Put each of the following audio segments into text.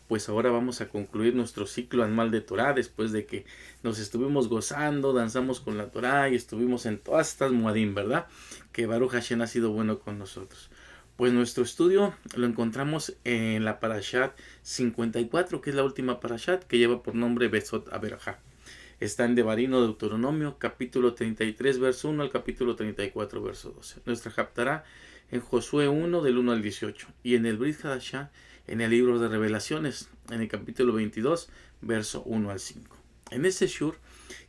pues ahora vamos a concluir nuestro ciclo anual de Torah después de que nos estuvimos gozando, danzamos con la Torah y estuvimos en todas estas Muadim, ¿verdad? Que Baruch Hashem ha sido bueno con nosotros. Pues nuestro estudio lo encontramos en la Parashat 54, que es la última Parashat, que lleva por nombre Besot Aberajá. Está en Devarino, Deuteronomio, capítulo 33, verso 1 al capítulo 34, verso 12. Nuestra Haftará en Josué 1, del 1 al 18. Y en el Brit Hadashah, en el libro de Revelaciones, en el capítulo 22, verso 1 al 5. En este Shur,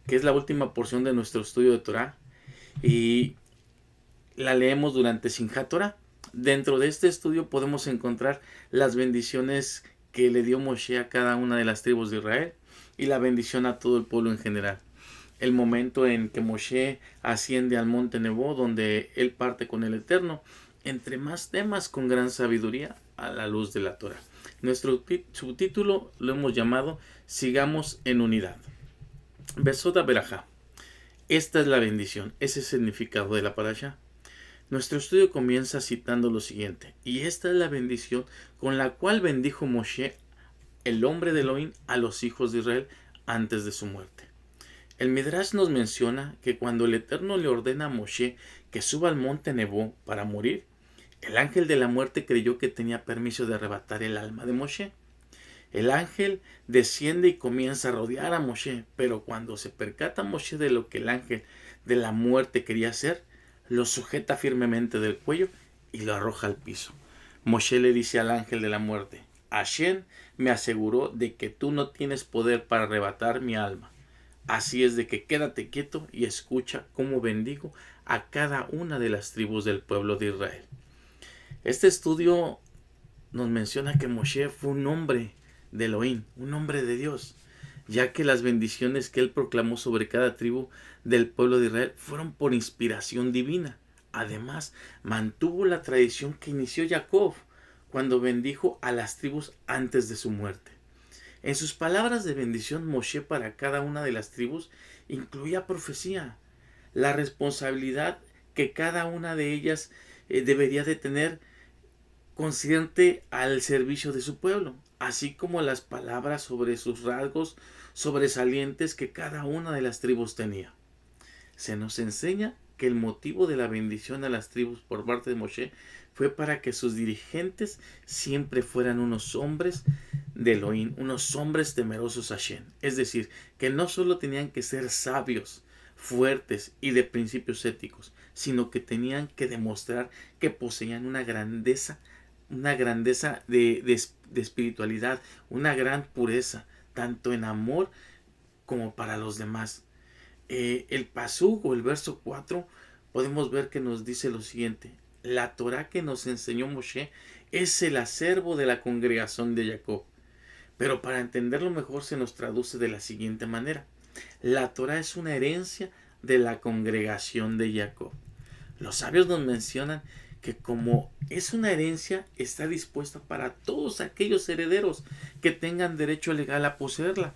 que es la última porción de nuestro estudio de Torah, y la leemos durante Simchat Torah. Dentro de este estudio podemos encontrar las bendiciones que le dio Moshe a cada una de las tribus de Israel y la bendición a todo el pueblo en general. El momento en que Moshe asciende al monte Nebo, donde él parte con el Eterno, entre más temas con gran sabiduría a la luz de la Torah. Nuestro subtítulo lo hemos llamado Sigamos en unidad. Besot Aberajá. Esta es la bendición, ese es el significado de la parasha. Nuestro estudio comienza citando lo siguiente: y esta es la bendición con la cual bendijo Moshe, el hombre de Elohim, a los hijos de Israel antes de su muerte. El Midrash nos menciona que cuando el Eterno le ordena a Moshe que suba al monte Nebo para morir, el ángel de la muerte creyó que tenía permiso de arrebatar el alma de Moshe. El ángel desciende y comienza a rodear a Moshe, pero cuando se percata Moshe de lo que el ángel de la muerte quería hacer, lo sujeta firmemente del cuello y lo arroja al piso. Moshe le dice al ángel de la muerte: Hashem me aseguró de que tú no tienes poder para arrebatar mi alma. Así es de que quédate quieto y escucha cómo bendigo a cada una de las tribus del pueblo de Israel. Este estudio nos menciona que Moshe fue un hombre de Elohim, un hombre de Dios, ya que las bendiciones que él proclamó sobre cada tribu del pueblo de Israel fueron por inspiración divina. Además, mantuvo la tradición que inició Jacob cuando bendijo a las tribus antes de su muerte. En sus palabras de bendición, Moshe para cada una de las tribus incluía profecía, la responsabilidad que cada una de ellas debería de tener consciente al servicio de su pueblo, así como las palabras sobre sus rasgos sobresalientes que cada una de las tribus tenía. Se nos enseña que el motivo de la bendición a las tribus por parte de Moshe fue para que sus dirigentes siempre fueran unos hombres de Elohim, unos hombres temerosos a Hashem. Es decir, que no solo tenían que ser sabios, fuertes y de principios éticos, sino que tenían que demostrar que poseían una grandeza de espiritualidad, una gran pureza, tanto en amor como para los demás. El pasuk o el verso 4 podemos ver que nos dice lo siguiente: la Torah que nos enseñó Moshe es el acervo de la congregación de Jacob. Pero para entenderlo mejor se nos traduce de la siguiente manera: la Torah es una herencia de la congregación de Jacob. Los sabios nos mencionan que como es una herencia, está dispuesta para todos aquellos herederos que tengan derecho legal a poseerla.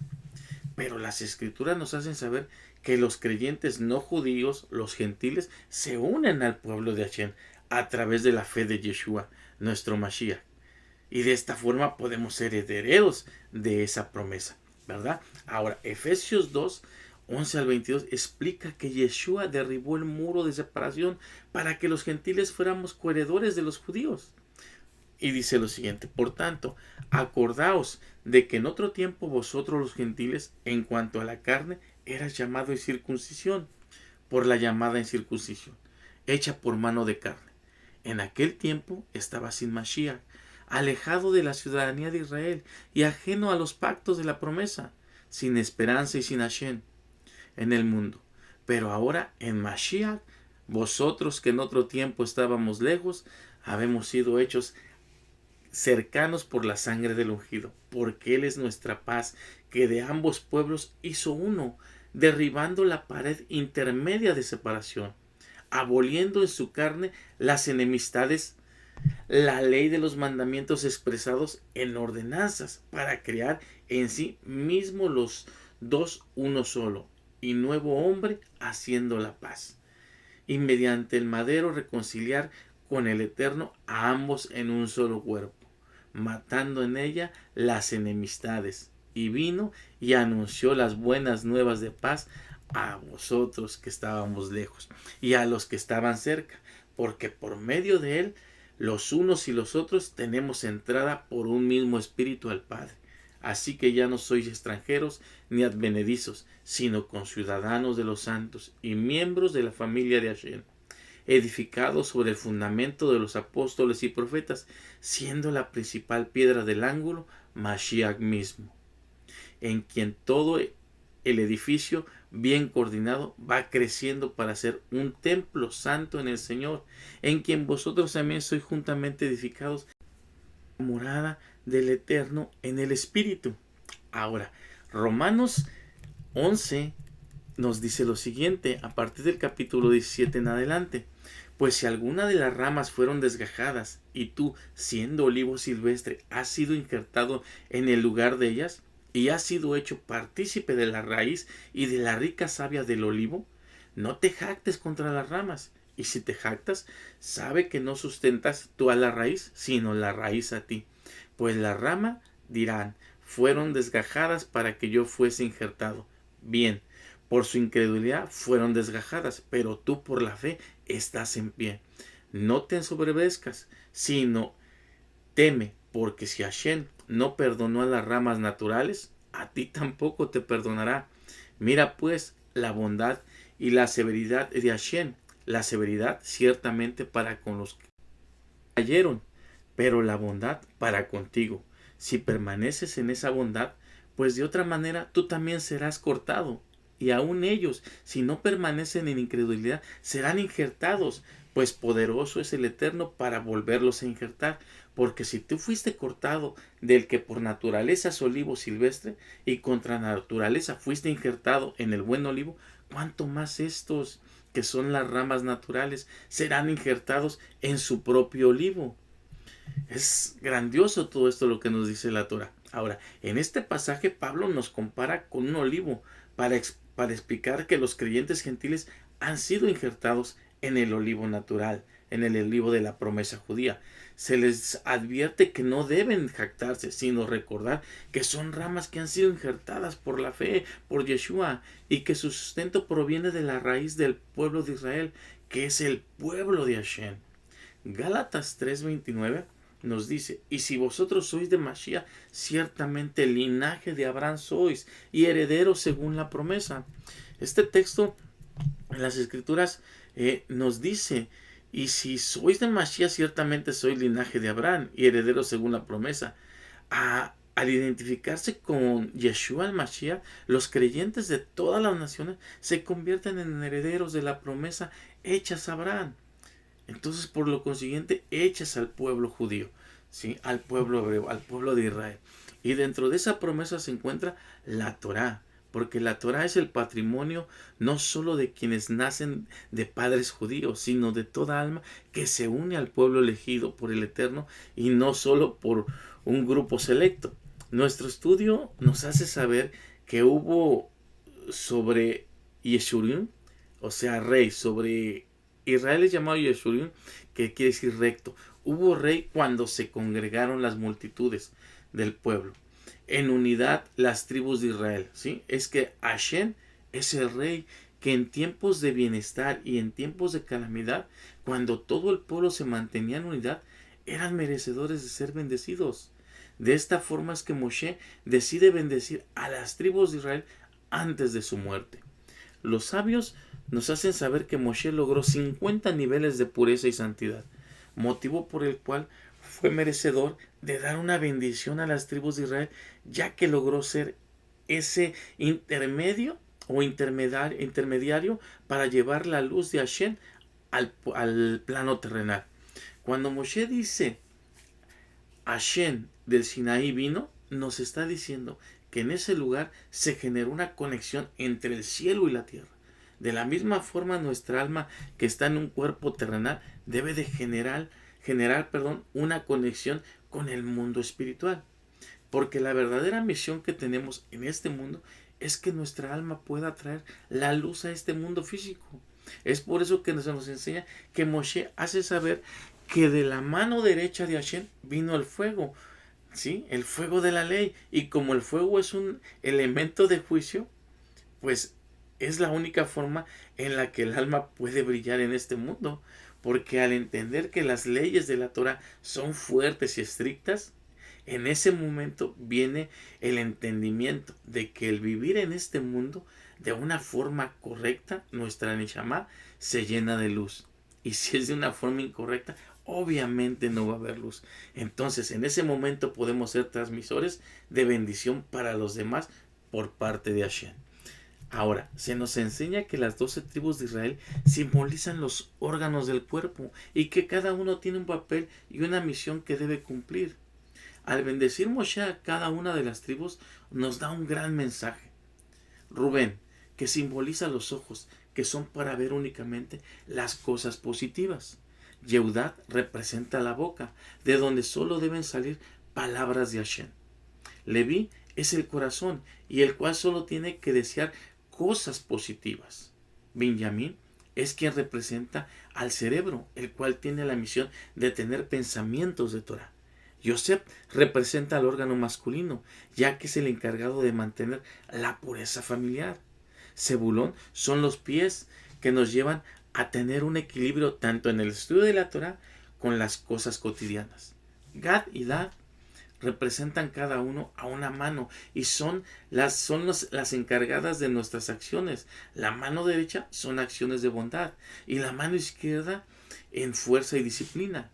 Pero las escrituras nos hacen saber que los creyentes no judíos, los gentiles, se unen al pueblo de Hashem a través de la fe de Yeshua, nuestro Mashiach. Y de esta forma podemos ser herederos de esa promesa, ¿verdad? Ahora, Efesios 2, 11 al 22 explica que Yeshua derribó el muro de separación para que los gentiles fuéramos coheredores de los judíos. Y dice lo siguiente: por tanto, acordaos de que en otro tiempo vosotros los gentiles, en cuanto a la carne, eras llamado incircuncisión, por la llamada incircuncisión, hecha por mano de carne. En aquel tiempo estaba sin Mashiach, alejado de la ciudadanía de Israel y ajeno a los pactos de la promesa, sin esperanza y sin Hashem en el mundo. Pero ahora en Mashiach, vosotros que en otro tiempo estábamos lejos, habemos sido hechos cercanos por la sangre del ungido, porque Él es nuestra paz, que de ambos pueblos hizo uno, derribando la pared intermedia de separación, aboliendo en su carne las enemistades, la ley de los mandamientos expresados en ordenanzas, para crear en sí mismo los dos uno solo, y nuevo hombre haciendo la paz, y mediante el madero reconciliar con el Eterno a ambos en un solo cuerpo, matando en ella las enemistades. Y vino y anunció las buenas nuevas de paz a vosotros que estábamos lejos y a los que estaban cerca, porque por medio de él los unos y los otros tenemos entrada por un mismo espíritu al Padre. Así que ya no sois extranjeros ni advenedizos, sino conciudadanos de los santos y miembros de la familia de Hashem, edificados sobre el fundamento de los apóstoles y profetas, siendo la principal piedra del ángulo Mashiach mismo, en quien todo el edificio bien coordinado va creciendo para ser un templo santo en el Señor, en quien vosotros también sois juntamente edificados, morada del Eterno en el Espíritu. Ahora, Romanos 11 nos dice lo siguiente, a partir del capítulo 17 en adelante. Pues si alguna de las ramas fueron desgajadas, y tú, siendo olivo silvestre, has sido injertado en el lugar de ellas, y has sido hecho partícipe de la raíz y de la rica savia del olivo, no te jactes contra las ramas. Y si te jactas, sabe que no sustentas tú a la raíz, sino la raíz a ti. Pues la rama, dirán, fueron desgajadas para que yo fuese injertado. Bien, por su incredulidad fueron desgajadas, pero tú por la fe estás en pie. No te ensoberbezcas, sino teme, porque si Hashem no perdonó a las ramas naturales, a ti tampoco te perdonará. Mira pues la bondad y la severidad de Hashem. La severidad ciertamente para con los que cayeron, pero la bondad para contigo. Si permaneces en esa bondad, pues de otra manera tú también serás cortado. Y aun ellos, si no permanecen en incredulidad, serán injertados, pues poderoso es el Eterno para volverlos a injertar. Porque si tú fuiste cortado del que por naturaleza es olivo silvestre, y contra naturaleza fuiste injertado en el buen olivo, ¿cuánto más estos, que son las ramas naturales, serán injertados en su propio olivo? Es grandioso todo esto lo que nos dice la Torah. Ahora, en este pasaje Pablo nos compara con un olivo para explicar que los creyentes gentiles han sido injertados en el olivo natural, en el olivo de la promesa judía. Se les advierte que no deben jactarse, sino recordar que son ramas que han sido injertadas por la fe, por Yeshua, y que su sustento proviene de la raíz del pueblo de Israel, que es el pueblo de Hashem. Gálatas 3:29 nos dice, y si vosotros sois de Mashiach, ciertamente el linaje de Abraham sois, y herederos según la promesa. Este texto en las escrituras nos dice, y si sois de Mashiach, ciertamente sois linaje de Abraham, y herederos según la promesa. Al identificarse con Yeshua el Mashiach, los creyentes de todas las naciones se convierten en herederos de la promesa hechas a Abraham. Entonces, por lo consiguiente, echas al pueblo judío, ¿sí? Al pueblo hebreo, al pueblo de Israel. Y dentro de esa promesa se encuentra la Torá, porque la Torá es el patrimonio no solo de quienes nacen de padres judíos, sino de toda alma que se une al pueblo elegido por el Eterno y no solo por un grupo selecto. Nuestro estudio nos hace saber que hubo sobre Yeshurim, o sea, rey, sobre Israel es llamado Yeshurim, que quiere decir recto. Hubo rey cuando se congregaron las multitudes del pueblo. En unidad las tribus de Israel. ¿Sí? Es que Hashem es el rey que en tiempos de bienestar y en tiempos de calamidad, cuando todo el pueblo se mantenía en unidad, eran merecedores de ser bendecidos. De esta forma es que Moshe decide bendecir a las tribus de Israel antes de su muerte. Los sabios nos hacen saber que Moshe logró 50 niveles de pureza y santidad, motivo por el cual fue merecedor de dar una bendición a las tribus de Israel, ya que logró ser ese intermedio o intermediario para llevar la luz de Hashem al plano terrenal. Cuando Moshe dice Hashem del Sinaí vino, nos está diciendo que en ese lugar se generó una conexión entre el cielo y la tierra. De la misma forma, nuestra alma que está en un cuerpo terrenal debe de generar una conexión con el mundo espiritual. Porque la verdadera misión que tenemos en este mundo es que nuestra alma pueda traer la luz a este mundo físico. Es por eso que nos enseña que Moshe hace saber que de la mano derecha de Hashem vino el fuego. ¿sí? El fuego de la ley. Y como el fuego es un elemento de juicio, pues es la única forma en la que el alma puede brillar en este mundo. Porque al entender que las leyes de la Torah son fuertes y estrictas, en ese momento viene el entendimiento de que el vivir en este mundo de una forma correcta, nuestra Neshama se llena de luz. Y si es de una forma incorrecta, obviamente no va a haber luz. Entonces, en ese momento podemos ser transmisores de bendición para los demás por parte de Hashem. Ahora, se nos enseña que las 12 tribus de Israel simbolizan los órganos del cuerpo y que cada uno tiene un papel y una misión que debe cumplir. Al bendecir Moshe a cada una de las tribus, nos da un gran mensaje. Rubén, que simboliza los ojos, que son para ver únicamente las cosas positivas. Yehudat representa la boca, de donde solo deben salir palabras de Hashem. Leví es el corazón, y el cual solo tiene que desear cosas positivas. Benjamín es quien representa al cerebro, el cual tiene la misión de tener pensamientos de Torah. Yosef representa al órgano masculino, ya que es el encargado de mantener la pureza familiar. Zebulón son los pies que nos llevan a tener un equilibrio tanto en el estudio de la Torah con las cosas cotidianas. Gad y Dad representan cada uno a una mano y son las encargadas de nuestras acciones. La mano derecha son acciones de bondad y la mano izquierda en fuerza y disciplina.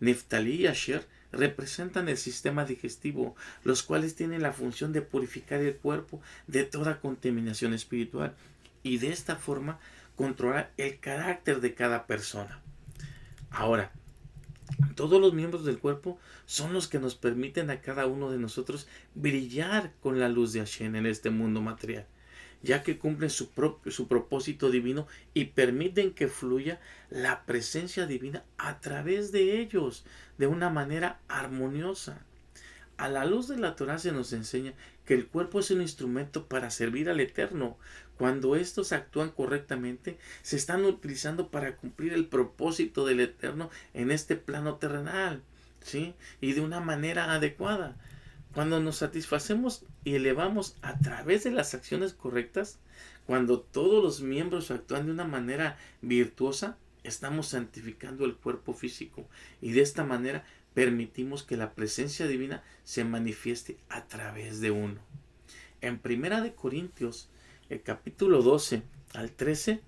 Neftalí y Asher representan el sistema digestivo, los cuales tienen la función de purificar el cuerpo de toda contaminación espiritual y de esta forma controlar el carácter de cada persona. Ahora, todos los miembros del cuerpo son los que nos permiten a cada uno de nosotros brillar con la luz de Hashem en este mundo material, ya que cumplen su propósito divino y permiten que fluya la presencia divina a través de ellos de una manera armoniosa. A la luz de la Torah se nos enseña que el cuerpo es un instrumento para servir al Eterno. Cuando estos actúan correctamente, se están utilizando para cumplir el propósito del Eterno en este plano terrenal, ¿sí? Y de una manera adecuada. Cuando nos satisfacemos y elevamos a través de las acciones correctas, cuando todos los miembros actúan de una manera virtuosa, estamos santificando el cuerpo físico y de esta manera permitimos que la presencia divina se manifieste a través de uno. En Primera de Corintios, el capítulo 12 al 13,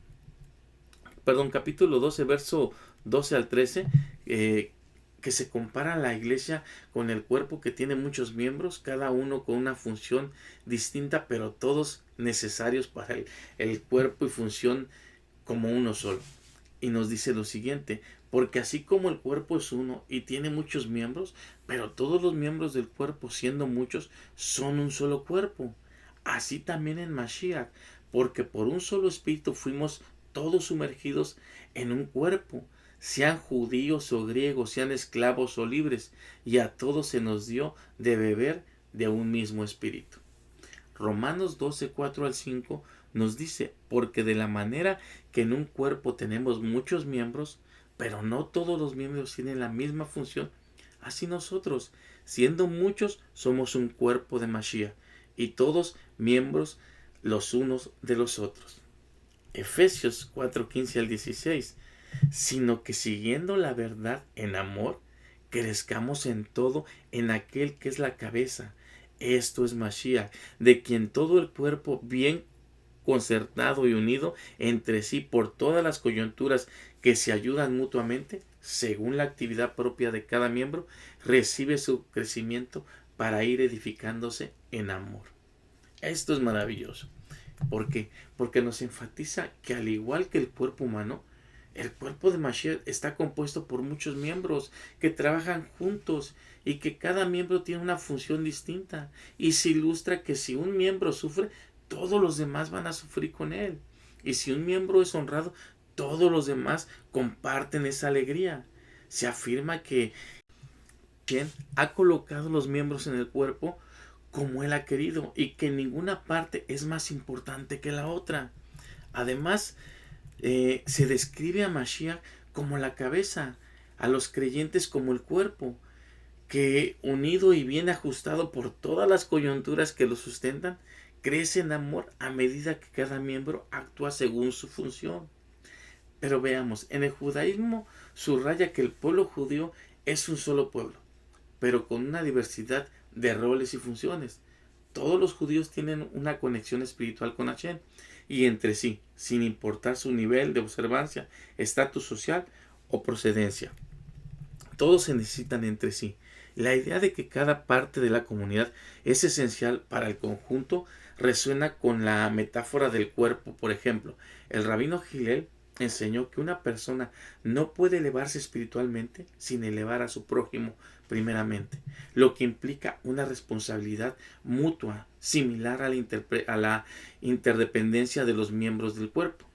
capítulo 12, verso 12 al 13, que se compara la iglesia con el cuerpo que tiene muchos miembros, cada uno con una función distinta, pero todos necesarios para el cuerpo y función como uno solo. Y nos dice lo siguiente: porque así como el cuerpo es uno y tiene muchos miembros, pero todos los miembros del cuerpo, siendo muchos, son un solo cuerpo. Así también en Mashiach, porque por un solo espíritu fuimos todos sumergidos en un cuerpo, sean judíos o griegos, sean esclavos o libres, y a todos se nos dio de beber de un mismo espíritu. Romanos 12, 4 al 5 nos dice: porque de la manera que en un cuerpo tenemos muchos miembros, pero no todos los miembros tienen la misma función, así nosotros, siendo muchos, somos un cuerpo de Mashiach, y todos miembros los unos de los otros. Efesios 4, 15 al 16, sino que siguiendo la verdad en amor, crezcamos en todo en aquel que es la cabeza. Esto es Mashiach, de quien todo el cuerpo, bien concertado y unido entre sí por todas las coyunturas que se ayudan mutuamente, según la actividad propia de cada miembro, recibe su crecimiento para ir edificándose en amor. Esto es maravilloso. ¿Por qué? Porque nos enfatiza que al igual que el cuerpo humano, el cuerpo de Mashiach está compuesto por muchos miembros que trabajan juntos y que cada miembro tiene una función distinta, y se ilustra que si un miembro sufre, todos los demás van a sufrir con él, y si un miembro es honrado, todos los demás comparten esa alegría. Se afirma que quien ha colocado los miembros en el cuerpo como él ha querido y que ninguna parte es más importante que la otra. Además, se describe a Mashiach como la cabeza, a los creyentes como el cuerpo. que unido y bien ajustado por todas las coyunturas que lo sustentan, crece en amor a medida que cada miembro actúa según su función. Pero veamos, en el judaísmo subraya que el pueblo judío es un solo pueblo, pero con una diversidad de roles y funciones. Todos los judíos tienen una conexión espiritual con Hashem y entre sí, sin importar su nivel de observancia, estatus social o procedencia. Todos se necesitan entre sí. La idea de que cada parte de la comunidad es esencial para el conjunto resuena con la metáfora del cuerpo. Por ejemplo, el rabino Hillel enseñó que una persona no puede elevarse espiritualmente sin elevar a su prójimo primeramente, lo que implica una responsabilidad mutua similar a la interdependencia de los miembros del cuerpo.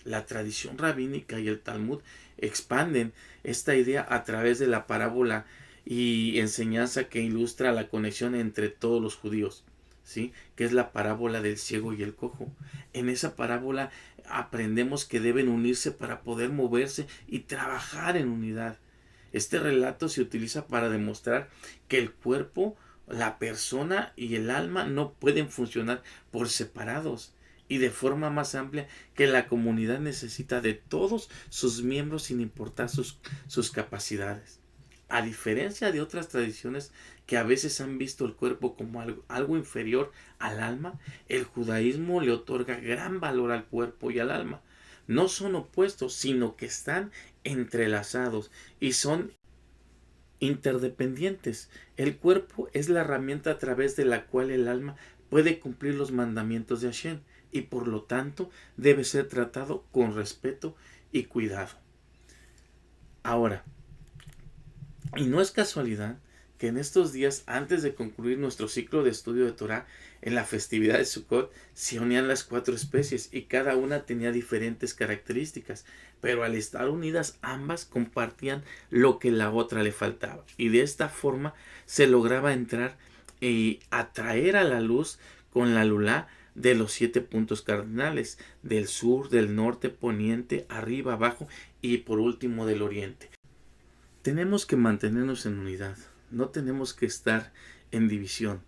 La tradición rabínica y el Talmud expanden esta idea a través de la parábola y enseñanza que ilustra la conexión entre todos los judíos, ¿sí? Que es la parábola del ciego y el cojo. En esa parábola aprendemos que deben unirse para poder moverse y trabajar en unidad. Este relato se utiliza para demostrar que el cuerpo, la persona y el alma no pueden funcionar por separados y de forma más amplia, que la comunidad necesita de todos sus miembros sin importar sus capacidades. A diferencia de otras tradiciones que a veces han visto el cuerpo como algo inferior al alma, el judaísmo le otorga gran valor al cuerpo y al alma. No son opuestos, sino que están entrelazados y son interdependientes. El cuerpo es la herramienta a través de la cual el alma puede cumplir los mandamientos de Hashem y por lo tanto debe ser tratado con respeto y cuidado. Ahora, y no es casualidad que en estos días, antes de concluir nuestro ciclo de estudio de Torah, en la festividad de Sukkot se unían las 4 especies y cada una tenía diferentes características, pero al estar unidas ambas compartían lo que la otra le faltaba. Y de esta forma se lograba entrar y atraer a la luz con la lulá de los 7 puntos cardinales, del sur, del norte, poniente, arriba, abajo y por último del oriente. Tenemos que mantenernos en unidad, no tenemos que estar en división,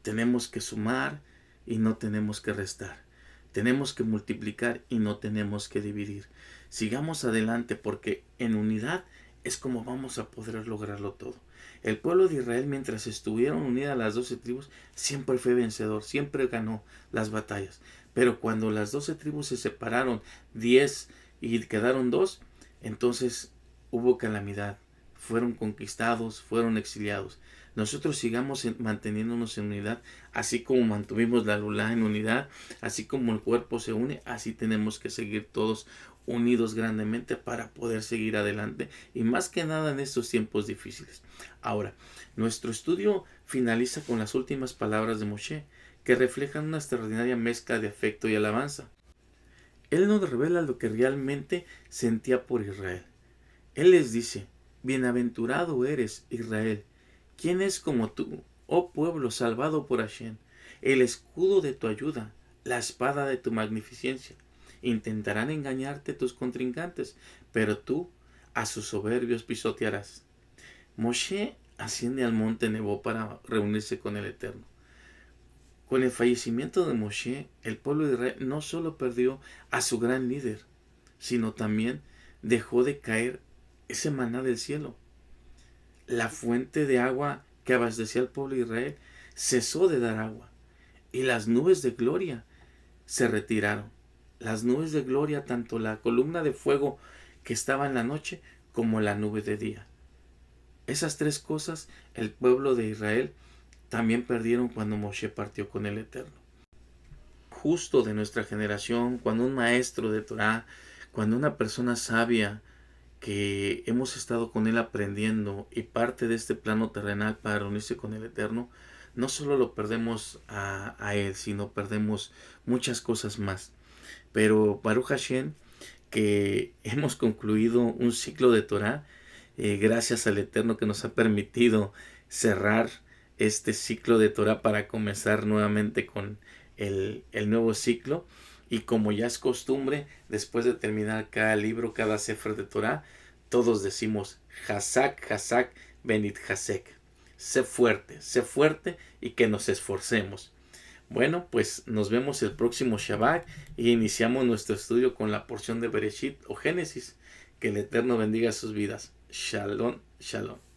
tenemos que sumar y no tenemos que restar, tenemos que multiplicar y no tenemos que dividir. Sigamos adelante porque en unidad es como vamos a poder lograrlo todo. El pueblo de Israel, mientras estuvieron unidas las 12 tribus, siempre fue vencedor, siempre ganó las batallas. Pero cuando las 12 tribus se separaron, 10 y quedaron 2, entonces hubo calamidad. Fueron conquistados, fueron exiliados. Nosotros sigamos manteniéndonos en unidad, así como mantuvimos la lulá en unidad, así como el cuerpo se une, así tenemos que seguir todos unidos grandemente para poder seguir adelante y más que nada en estos tiempos difíciles. Ahora, nuestro estudio finaliza con las últimas palabras de Moshe, que reflejan una extraordinaria mezcla de afecto y alabanza. Él nos revela lo que realmente sentía por Israel. Él les dice: bienaventurado eres, Israel. ¿Quién es como tú, oh pueblo salvado por Hashem? El escudo de tu ayuda, la espada de tu magnificencia. Intentarán engañarte tus contrincantes, pero tú a sus soberbios pisotearás. Moshe asciende al monte Nebo para reunirse con el Eterno. Con el fallecimiento de Moshe, el pueblo de Israel no solo perdió a su gran líder, sino también dejó de caer ese maná del cielo. La fuente de agua que abastecía al pueblo de Israel cesó de dar agua y las nubes de gloria se retiraron. Las nubes de gloria, tanto la columna de fuego que estaba en la noche como la nube de día. Esas 3 cosas el pueblo de Israel también perdieron cuando Moshe partió con el Eterno. Justo de nuestra generación, cuando un maestro de Torah, cuando una persona sabia que hemos estado con él aprendiendo y parte de este plano terrenal para reunirse con el Eterno, no solo lo perdemos a él, sino perdemos muchas cosas más. Pero Baruch Hashem, que hemos concluido un ciclo de Torah, gracias al Eterno que nos ha permitido cerrar este ciclo de Torah para comenzar nuevamente con el nuevo ciclo. Y como ya es costumbre, después de terminar cada libro, cada sefer de Torah, todos decimos Hazak, Hazak, Benit Hasek. sé fuerte y que nos esforcemos. Bueno, pues nos vemos el próximo Shabbat y iniciamos nuestro estudio con la porción de Bereshit o Génesis. Que el Eterno bendiga sus vidas. Shalom, shalom.